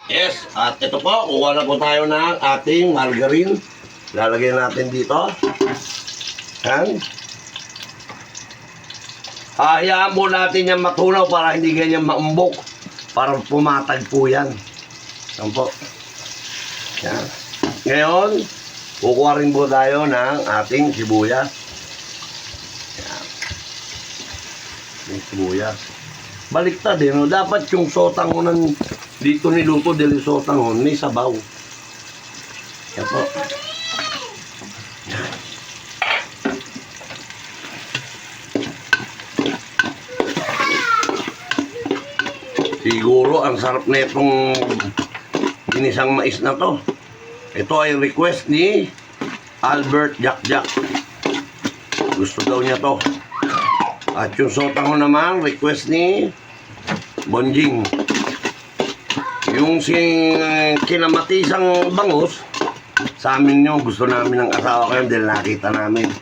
Yes, at ito po, kuha na po tayo ng ating margarine. Lalagyan natin dito. Yan. Hayaan po natin yan matunaw para hindi ganyan maumbok. Para pumatag po yan. Yan po. Yan. Ngayon, kukuha rin po tayo ng ating sibuyas. Yan. Yung sibuyas. Baliktad eh, no? Dapat yung sotangon dito niluto dili sotangon, may sabaw. Yan po. Yan. Siguro ang sarap na itong ginisang mais na to. Ito ay request ni Albert Jack. Gusto daw niya to. At yung sotangon naman, request ni Bonjing. Yung kinamatisang bangus, sa amin nyo, gusto namin ng asawa ko yun dahil nakita namin.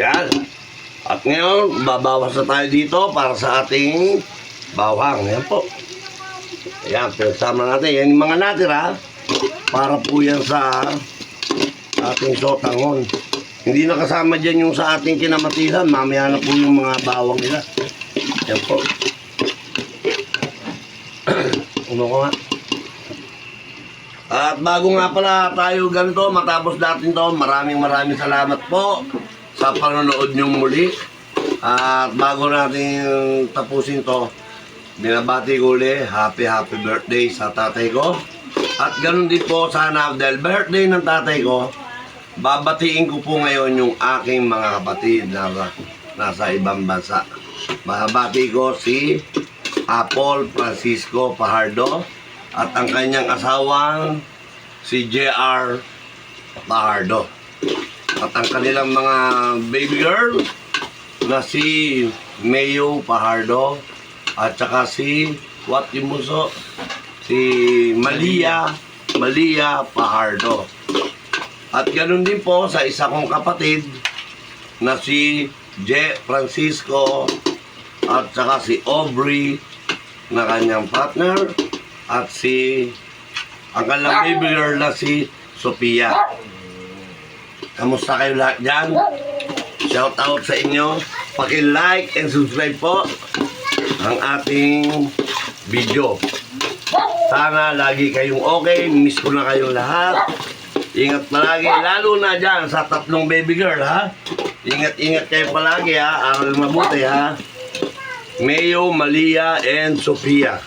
Yan. At ngayon, babawas na tayo dito para sa ating bawang. Yan po. Yan, pinasama natin. Yan yung mga natira para po yan sa ating sotangon. Hindi nakasama dyan yung sa ating kinamatisan. Mamaya na po yung mga bawang nila. Yan po. Ano ko nga? At bago nga pala tayo ganito, matapos natin to, maraming salamat po sa panonood nyo muli. At bago natin tapusin to, binabati ko ulit, happy birthday sa tatay ko. At ganun din po sana, dahil birthday ng tatay ko, babatiin ko po ngayon yung aking mga kapatid na nasa ibang bansa. Babati ko si Apple Francisco Pajardo at ang kanyang asawang si JR Pajardo. At ang kanilang mga baby girl na si Mayo Pajardo at saka si si Malia Pajardo. At ganoon din po sa isa kong kapatid na si J. Francisco at saka si Aubrey na kanyang partner at ang kanilang baby girl na si Sophia. Kamusta kayo lahat dyan? Shout out sa inyo. Paki-like and subscribe po ang ating video. Sana lagi kayong okay. Miss ko na kayong lahat. Ingat palagi. Lalo na dyan sa tatlong baby girl, ha? Ingat kayo palagi, ha? Aral mabuti, ha? Mayo, Malia, and Sophia.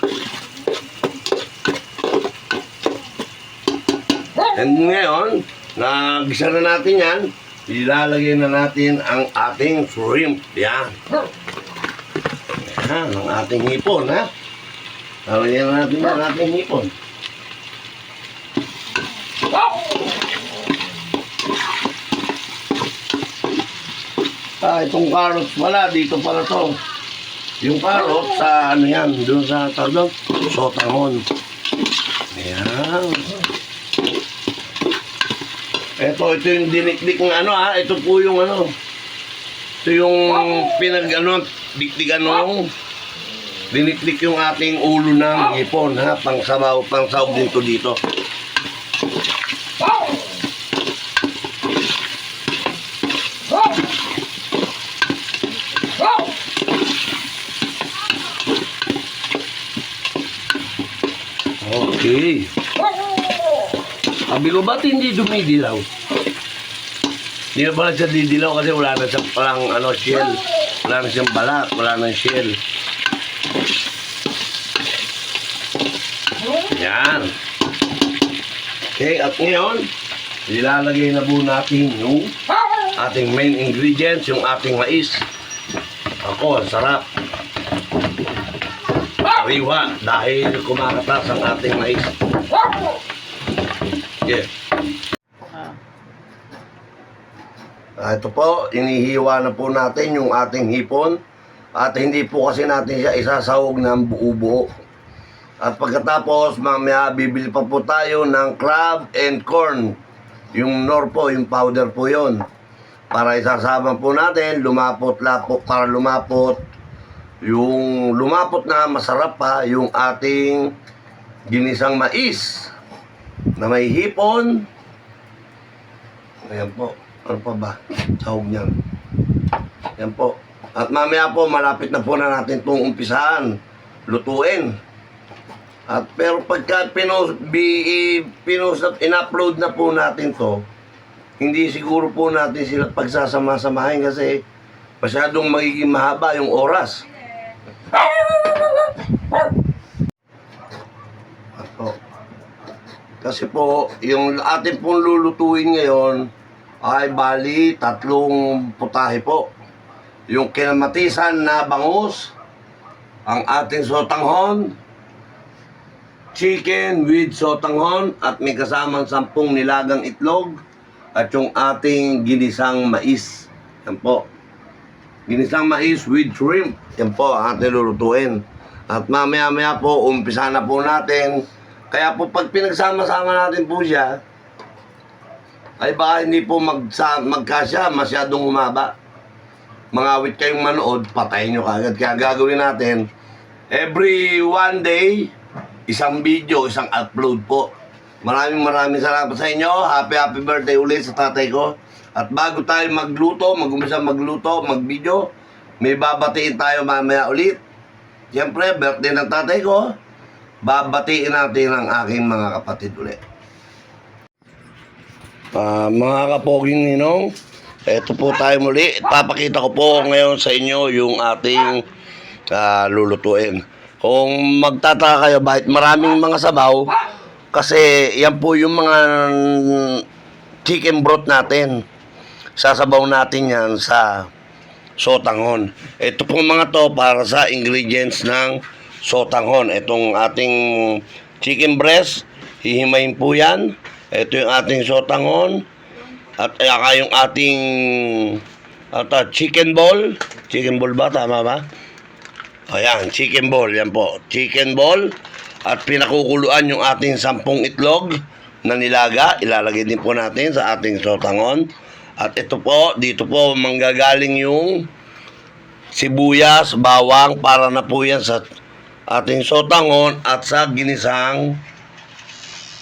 And ngayon, nagisa na natin yan, ilalagay na natin ang ating shrimp. Yan. Yan, ang ating hipon, ha? Lalagyan na natin ang ating hipon. Itong carrots pala, dito pala to. Yung carrots sa ano yan, doon sa tawag, sotangon. Ayan. Ito yung dinikdik ng ano, ha. Ito po yung ano. Ito yung dikdikan nung dinikdik yung ating ulo ng hipon, ha. Pangsabaw din ko dito. Okay. Sabi ko, ba't hindi dumidilaw? Hindi na pala siya didilaw kasi wala na siyang palang shell. Wala na siyang balat, wala na shell. Yan. Okay, at ngayon, ilalagay na po natin yung ating main ingredients, yung ating mais. Ako, ang sarap. Sariwa dahil kumakatas ang ating mais. Yeah. Ito po, inihiwa na po natin yung ating hipon. At hindi po kasi natin siya isasahog ng buo-buo. At pagkatapos, mamaya bibili pa po tayo ng crab and corn. Yung nor po, yung powder po yon. Para isasama po natin, lumapot-lapot, para lumapot. Yung lumapot na masarap pa, yung ating ginisang mais na may hipon. Ayan po. Ano pa ba? Sahog niyan. Ayan po. At mamaya po, malapit na po na natin itong umpisahan, lutuin. At pero pagka in-upload na po natin to, hindi siguro po natin sila pagsasama-samahin kasi masyadong magiging mahaba yung oras. At po, kasi po, yung ating pong lulutuin ngayon ay bali 3 putahe po. Yung kinamatisan na bangus, ang ating sotanghon, chicken with sotanghon, at may kasamang 10 nilagang itlog, at yung ating ginisang mais. Yan po. Ginisang mais with shrimp. Yan po ang ating lulutuin. At mamaya-maya po, umpisa na po natin. Kaya po pag pinagsama-sama natin po siya, ay baka hindi po magkasya, masyadong humaba. Mangawit kayong manood, patayin nyo kagad. Kaya gagawin natin, every 1 day, isang video, isang upload po. Maraming salamat sa inyo. Happy birthday ulit sa tatay ko. At bago tayo magluto, mag-umpisa magluto, mag-video, may babatiin tayo mamaya ulit. Siyempre, birthday ng tatay ko. Babatiin natin ang aking mga kapatid ulit. Mga kapoging ninong, eto po tayo muli. Papakita ko po ngayon sa inyo yung ating lulutuin. Kung magtataka kayo bakit maraming mga sabaw, kasi yan po yung mga chicken broth natin. Sasabaw natin yan sa sotanghon. Ito pong mga to para sa ingredients ng sotanghon. Itong ating chicken breast, hihimayin po yan. Ito yung ating sotanghon. At yung ating chicken ball. Chicken ball ba? Tama ba? Ayan, chicken ball. Yan po. Chicken ball. At pinakukuluan yung ating 10 itlog na nilaga. Ilalagay din po natin sa ating sotanghon. At ito po, dito po manggagaling yung sibuyas, bawang, para na po yan sa ating sotanghon at sa ginisang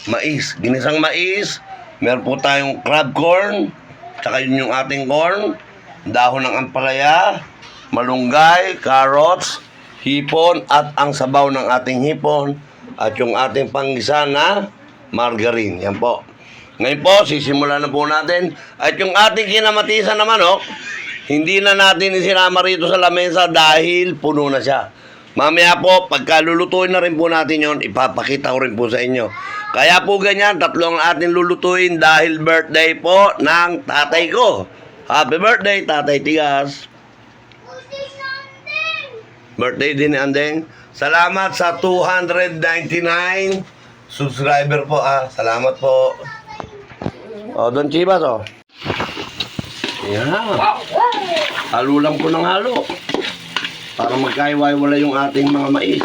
mais. Ginisang mais, meron po tayong crab corn, tsaka yun yung ating corn, dahon ng ampalaya, malunggay, carrots, hipon, at ang sabaw ng ating hipon, at yung ating panggisa na margarine. Yan po. Ngayon po, sisimulan na po natin. At yung ating kinamatisan naman, hindi na natin isinama rito sa lamesa dahil puno na siya. Mamaya po, pagka lulutuin na rin po natin yon, ipapakita ko rin po sa inyo. Kaya po ganyan, 3 ang ating lulutuin dahil birthday po ng tatay ko. Happy birthday, Tatay Tigas. Birthday din ni Andeng. Salamat sa 299 subscriber po. Salamat po. Don Chivas, Yan. Halo lang po ng halo. Para magkaiwaiwala yung ating mga mais.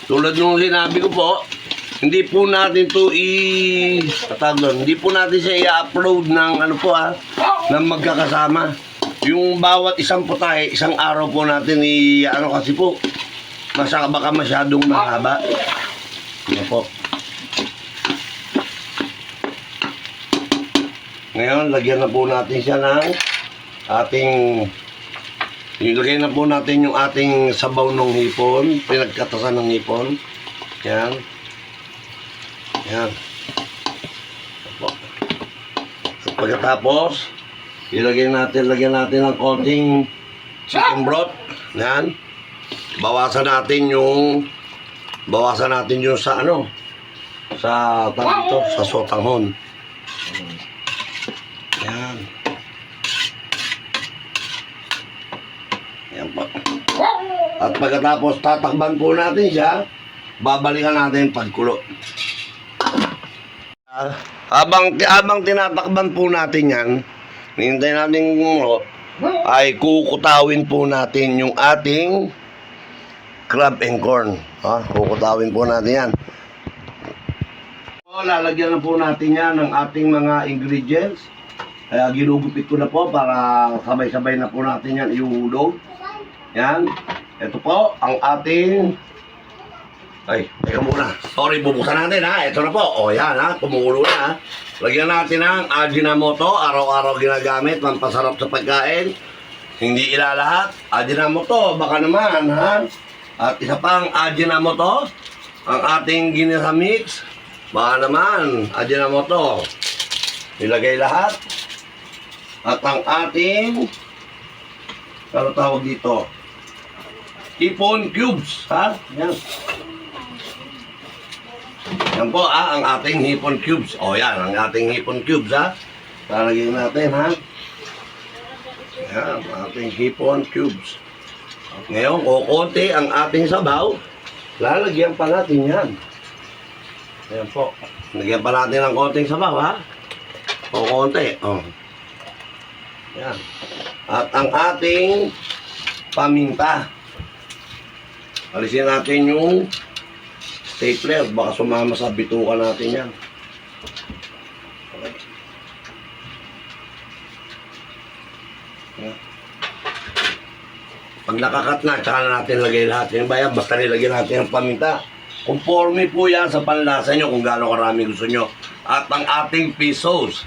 Tulad nung sinabi ko po, hindi po natin to hindi po natin siya i-upload ng ng magkakasama. Yung bawat isang putahe, isang araw po natin kasi po, baka masyadong mahaba. Ano po. Ngayon, lagyan na po natin siya ng ilagay na po natin yung ating sabaw ng hipon, pinagkatasan ng hipon. Yan. Yan. At pagkatapos, lagyan natin ng konting chicken broth. Yan. Bawasan natin yung bawasan natin yung sa ano, sa dito, sa sotanghon. Yan. Yan po. At pagkatapos tatakban po natin siya, babalikan natin yung pagkulo. Habang tinatakban po natin yan, hinintay natin ay kukutawin po natin yung ating crab and corn. Kukutawin po natin yan. Lalagyan na po natin yan ng ating mga ingredients. Kaya ginugupit ko na po para sabay-sabay na po natin yan ihulog. Yan. Ito po ang ating... Ay, teka muna. Sorry, bubuksan natin ha. Ito na po. O yan ha, kumukulo na ha. Lagyan natin ng Ajinomoto. Araw-araw ginagamit. Pampasarap sa pagkain. Hindi ilalahat. Ajinomoto, baka naman ha. At isa pang Ajinomoto. Ang ating ginisa mix. Baka naman, Ajinomoto. Ilagay lahat. At ang ating... ano tawag dito? Hipon cubes, ha? Yan. Yan po, ang ating hipon cubes. O, yan, ang ating hipon cubes, ha? Lalagyan natin, ha? Yan, ang ating hipon cubes. At ngayon, kukunti ang ating sabaw. Lalagyan pa natin yan. Ayan po. Lagyan pa natin ng konting sabaw, ha? Kukunti, o. Yan. At ang ating paminta. Alisin natin yung stapler. Baka sumama sa bituka natin yan. Okay. Yan. Pag nakakat na, tsaka na natin lagay lahat. Yung bayan, basta nilagyan natin ang paminta. Conforme po yan sa panlasa nyo kung gaano karami gusto nyo. At ang ating pesos.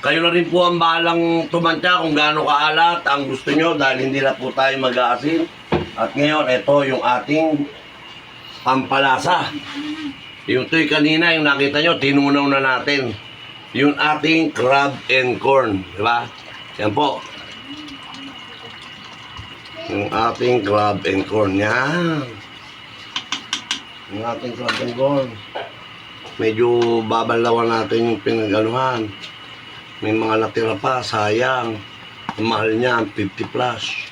Kayo na rin po ang bahalang tumantya kung gaano kaalat ang gusto nyo dahil hindi na po tayo mag-aasin. At ngayon, ito yung ating pampalasa. Yung to'y kanina, yung nakita nyo, tinunaw na natin. Yung ating crab and corn. Diba? Yan po. Yung ating crab and corn. Yan. Yung ating crab and corn. Medyo babalawan natin yung pinagaluhan. May mga natira pa, sayang. Ang mahal niya, 50 plus.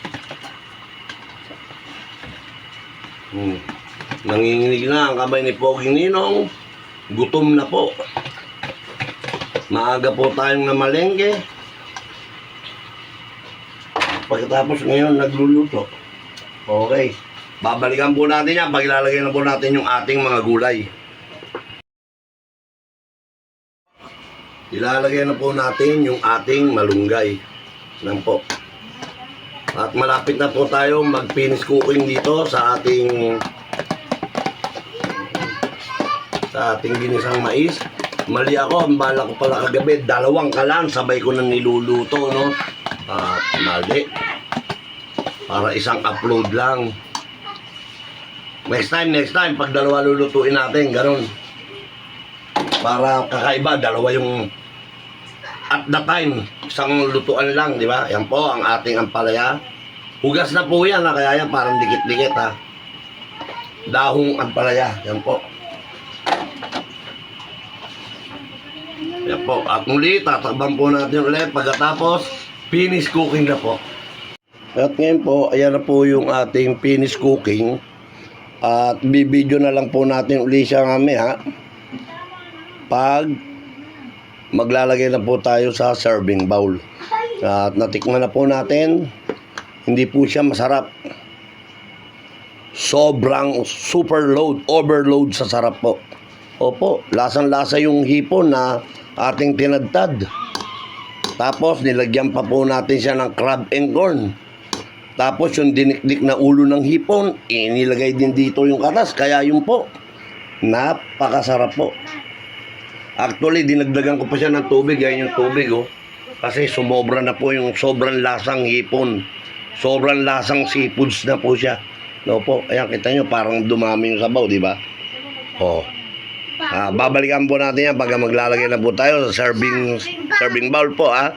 Nanginginig na ang kamay ni Poging Ninong. Gutom na po. Maaga po tayong namalengke. Pagkatapos ngayon, nagluluto. Okay. Babalikan po natin yan. Paglalagay na po natin yung ating mga gulay. Ilalagay na po natin yung ating malunggay. Yan po. At malapit na po tayo mag-finish cooking dito sa ating ginisang mais. Mali ako, ang bala ko pala kagabi, 2 kalan, sabay ko na niluluto, no? At mali. Para isang upload lang. Next time, pag 2 lulutuin natin, ganun. Para kakaiba, 2 yung at the time, isang lutuan lang, di ba? Yan po ang ating ampalaya. Hugas na po yan, kaya yan parang dikit-dikit, ha? Dahong ampalaya, yan po. Yan po. At muli, tatakban po natin ulit pagkatapos, finish cooking na po. At ngayon po, ayan na po yung ating finish cooking. At bibidyo na lang po natin ulit siya kami, ha? Pag maglalagay na po tayo sa serving bowl. At natikman na po natin, hindi po siya masarap. Sobrang overload sa sarap po. Opo, lasang-lasa yung hipon na ating tinadtad. Tapos nilagyan pa po natin siya ng crab and corn. Tapos yung dinikdik na ulo ng hipon, inilagay din dito yung katas. Kaya yun po, napakasarap po. Actually, dinagdagan ko pa siya ng tubig. Yan yung tubig, oh. Kasi sumobra na po yung sobrang lasang hipon. Sobrang lasang seafoods na po siya. No po, ayan, kita nyo, parang dumami yung sabaw, di ba? Oh. Babalikan po natin yan pag maglalagay na po tayo sa serving bowl po, ha.